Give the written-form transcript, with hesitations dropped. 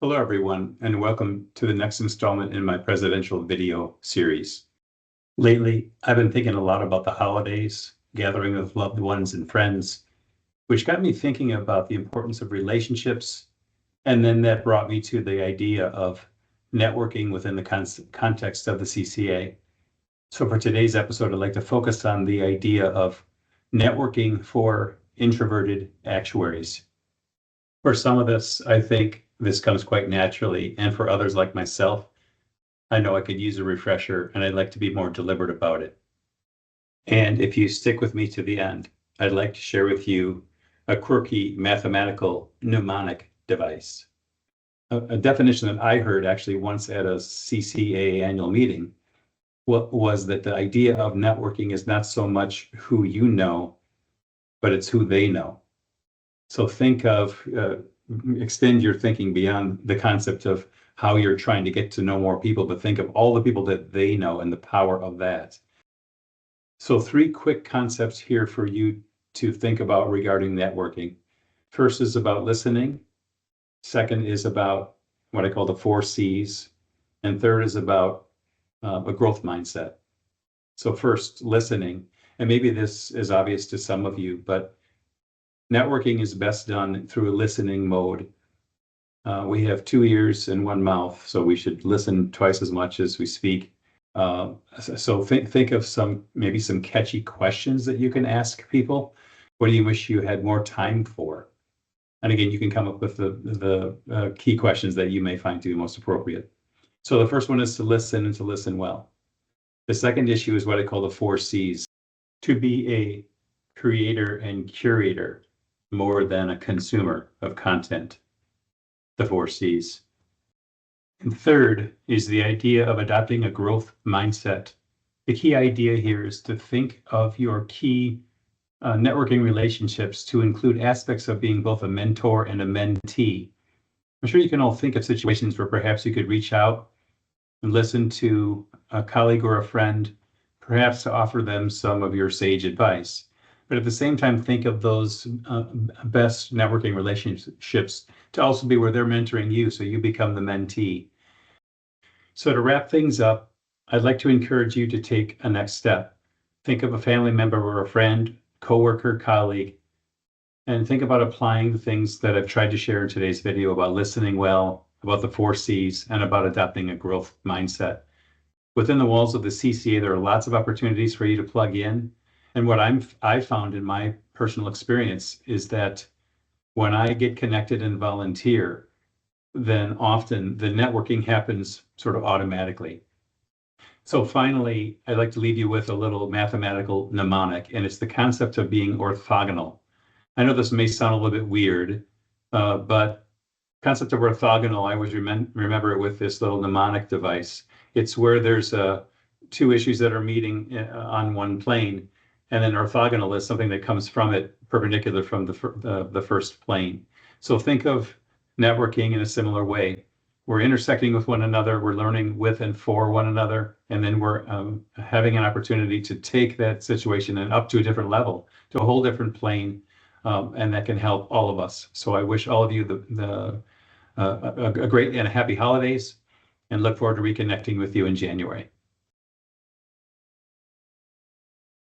Hello, everyone, and welcome to the next installment in my presidential video series. Lately, I've been thinking a lot about the holidays, gathering with loved ones and friends, which got me thinking about the importance of relationships, and then that brought me to the idea of networking within the context of the CCA. So for today's episode, I'd like to focus on the idea of networking for introverted actuaries. For some of us, I think this comes quite naturally, and for others like myself, I know I could use a refresher and I'd like to be more deliberate about it. And if you stick with me to the end, I'd like to share with you a quirky mathematical mnemonic device. A definition that I heard actually once at a CCA annual meeting was that the idea of networking is not so much who you know, but it's who they know. So think of, extend your thinking beyond the concept of how you're trying to get to know more people, but think of all the people that they know and the power of that. So 3 quick concepts here for you to think about regarding networking. First is about listening. Second is about what I call the 4 C's. And third is about a growth mindset. So first, listening. And maybe this is obvious to some of you, but networking is best done through a listening mode. We have 2 ears and 1 mouth, so we should listen twice as much as we speak. So think of maybe some catchy questions that you can ask people. What do you wish you had more time for? And again, you can come up with the key questions that you may find to be most appropriate. So the first one is to listen and to listen well. The second issue is what I call the 4 C's. To be a creator and curator more than a consumer of content, the 4 C's. And third is the idea of adopting a growth mindset. The key idea here is to think of your key networking relationships to include aspects of being both a mentor and a mentee. I'm sure you can all think of situations where perhaps you could reach out and listen to a colleague or a friend, perhaps to offer them some of your sage advice. But at the same time, think of those best networking relationships to also be where they're mentoring you, so you become the mentee. So to wrap things up, I'd like to encourage you to take a next step. Think of a family member or a friend, coworker, colleague, and think about applying the things that I've tried to share in today's video about listening well, about the 4 C's, and about adopting a growth mindset. Within the walls of the CCA, there are lots of opportunities for you to plug in. And what I found in my personal experience is that when I get connected and volunteer, then often the networking happens sort of automatically. So finally, I'd like to leave you with a little mathematical mnemonic, and it's the concept of being orthogonal. I know this may sound a little bit weird, but concept of orthogonal, I always remember it with this little mnemonic device. It's where there's 2 issues that are meeting on one plane. And then orthogonal is something that comes from it, perpendicular from the first plane. So think of networking in a similar way. We're intersecting with one another, we're learning with and for one another, and then we're having an opportunity to take that situation and up to a different level, to a whole different plane, and that can help all of us. So I wish all of you a great and a happy holidays, and look forward to reconnecting with you in January.